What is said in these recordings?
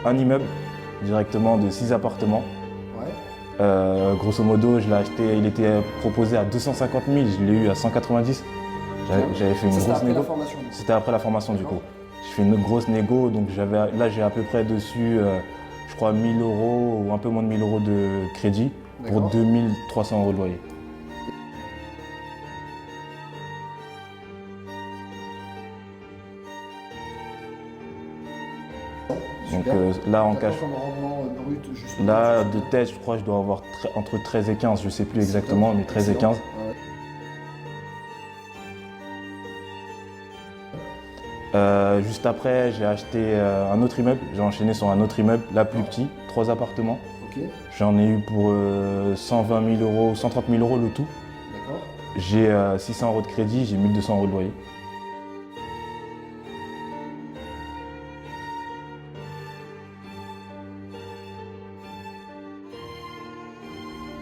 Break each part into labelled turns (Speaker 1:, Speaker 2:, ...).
Speaker 1: un immeuble directement de 6 appartements.
Speaker 2: Ouais.
Speaker 1: Grosso modo, je l'ai acheté, il était proposé à 250 000, je l'ai eu à 190. J'avais fait une
Speaker 2: Ça,
Speaker 1: grosse
Speaker 2: après
Speaker 1: négo.
Speaker 2: la formation.
Speaker 1: C'était après la formation du coup. J'ai fait une grosse négo, donc là j'ai à peu près dessus, je crois 1000 euros ou un peu moins de 1000 euros de crédit pour 2300 euros de loyer. Donc là en cash.
Speaker 2: Comme rendement brut,
Speaker 1: là de tête, je crois que je dois avoir entre 13 et 15, je sais plus exactement, mais 13 et 15. Juste après, j'ai acheté un autre immeuble, j'ai enchaîné sur un autre immeuble, là plus petit, 3 appartements.
Speaker 2: Okay.
Speaker 1: J'en ai eu pour 120 000 euros, 130 000 euros le tout. J'ai 600 euros de crédit, j'ai 1200 euros de loyer.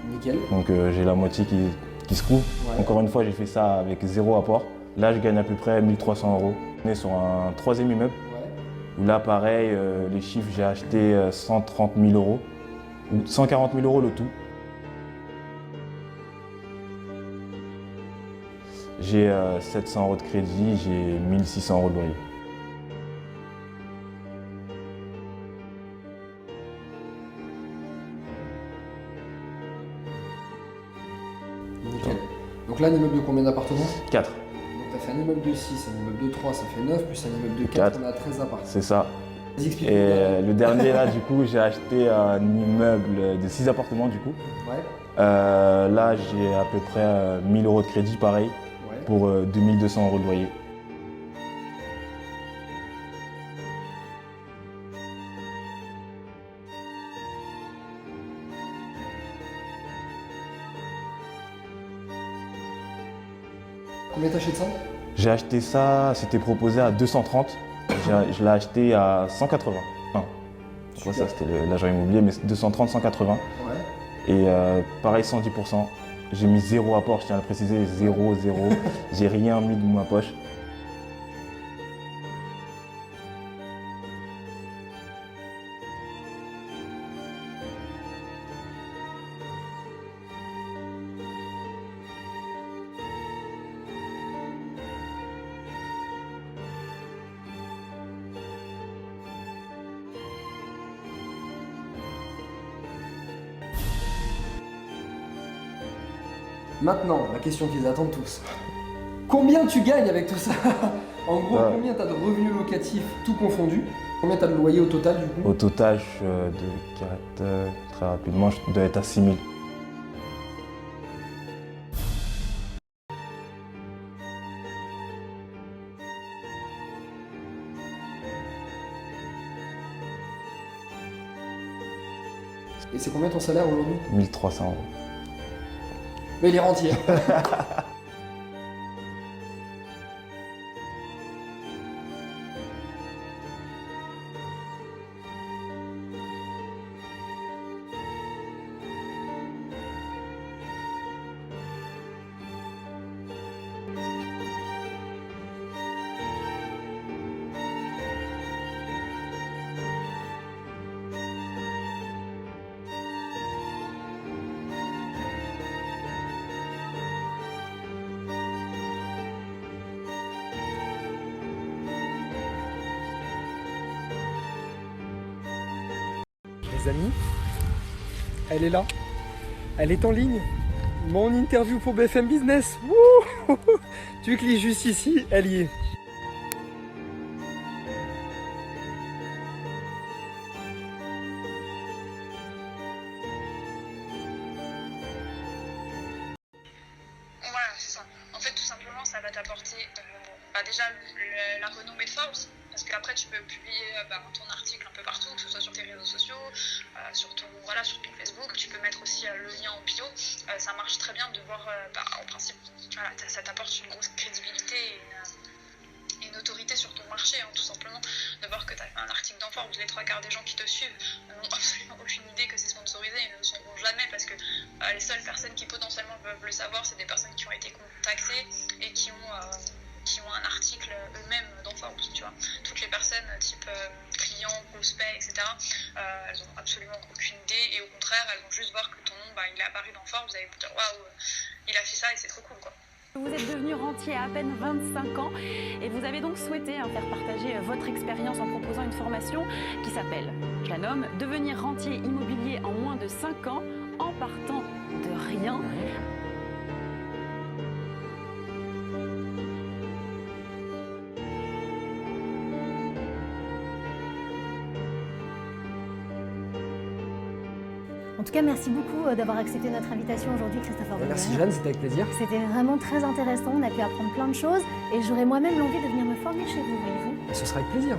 Speaker 2: Nickel.
Speaker 1: Donc j'ai la moitié qui se couvre. Ouais. Encore une fois, j'ai fait ça avec 0 apport. Là, je gagne à peu près 1300 euros. On est sur un 3e immeuble. Ouais. Où là, pareil, les chiffres, j'ai acheté 130 000 euros. Ou 140 000 euros le tout. J'ai 700 euros de crédit, j'ai 1600 euros de loyer.
Speaker 2: Nickel. Donc là, un immeuble de combien d'appartements?
Speaker 1: 4.
Speaker 2: Donc tu as fait un immeuble de 6, un immeuble de 3, ça fait 9, plus un immeuble de 4, on a 13 appartements.
Speaker 1: C'est ça. Et le dernier là, du coup, j'ai acheté un immeuble de 6 appartements du coup. Ouais. Là, j'ai à peu près 1000 euros de crédit, pareil, ouais. Pour 2200 euros de loyer.
Speaker 2: Combien t'as acheté de ça?
Speaker 1: J'ai acheté ça, c'était proposé à 230. Je l'ai acheté à 180. Non. Après, ça, c'était l'agent immobilier, mais 230, 180. Ouais. Et pareil, 110%. J'ai mis 0 apport, je tiens à le préciser, 0, 0. J'ai rien mis de ma poche.
Speaker 2: Maintenant, la question qu'ils attendent tous. Combien tu gagnes avec tout ça? En gros, combien tu as de revenus locatifs tout confondu? Combien tu as de loyer au total du coup?
Speaker 1: Au total, de 4, très rapidement, je dois être à 6 000.
Speaker 2: Et c'est combien ton salaire aujourd'hui?
Speaker 1: 1300 euros.
Speaker 2: Mais il est rentier.
Speaker 3: Les amis, elle est là, elle est en ligne, mon interview pour BFM Business. Wouh. Tu cliques juste ici, elle y est.
Speaker 4: Voilà, c'est ça. En fait, tout simplement, ça va t'apporter déjà la renommée de Forbes. Parce qu'après, tu peux publier ton article un peu partout, que ce soit sur tes réseaux sociaux, sur ton Facebook. Tu peux mettre aussi le lien en bio. Ça marche très bien de voir, en principe, voilà, ça t'apporte une grosse crédibilité et une autorité sur ton marché, hein, tout simplement. De voir que tu as fait un article dans Forbes, les 3/4 des gens qui te suivent n'ont absolument aucune idée que c'est sponsorisé et ne le sauront jamais parce que les seules personnes qui potentiellement peuvent le savoir, c'est des personnes qui ont été contactées et qui ont un article eux-mêmes dans Forbes, tu vois. Toutes les personnes type clients, prospects, etc. contraire, elles vont juste voir que ton nom, il est apparu dans Forbes, vous allez vous dire waouh, il a fait ça et c'est trop cool quoi.
Speaker 5: Vous êtes devenu rentier à peine 25 ans et vous avez donc souhaité faire partager votre expérience en proposant une formation qui s'appelle, je la nomme, devenir rentier immobilier en moins de 5 ans en partant de rien.
Speaker 6: En tout cas, merci beaucoup d'avoir accepté notre invitation aujourd'hui, Christopher Bonner.
Speaker 2: Merci Jeanne, c'était avec plaisir.
Speaker 6: C'était vraiment très intéressant, on a pu apprendre plein de choses et j'aurais moi-même l'envie de venir me former chez vous, voyez-vous.
Speaker 2: Ce sera avec plaisir.